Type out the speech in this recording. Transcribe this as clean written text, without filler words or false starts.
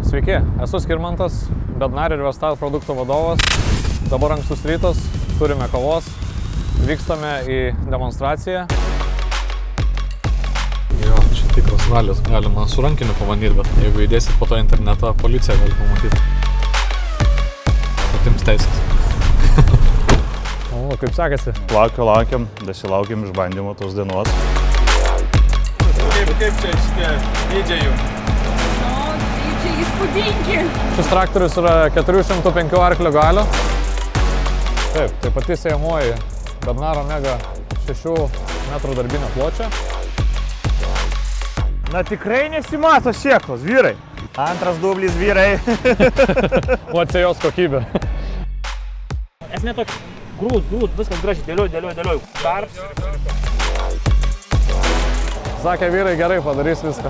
Sveiki, esu Skirmantas, Bednar ir Vestal produktų vadovas. Dabar ankstus rytas, turime kavos, vykstame į demonstraciją. Jo, čia tikras ralis, galima su rankiniu pabandyti, bet jeigu įdėsit po to internetą, policija gali pamatyti. Atims teisės. O, kaip sekasi? Laukiam, dasilaukiam išbandymo tos dienos. Kaip čia šitie dydžiai jų? Dydžiai įspūdingi. Šis traktorius yra 405 arklio galio. Taip, tai pati sėjamoji Bednar Omega 6 metrų darbinio pločio. Na tikrai nesimato sėklos, vyrai. Antras dublis, vyrai. O atsėjos kokybė. Esmė tokia, grūt, viskas gražiai, dėlioju. Darbs. Sakė vyrai, gerai padarys viską.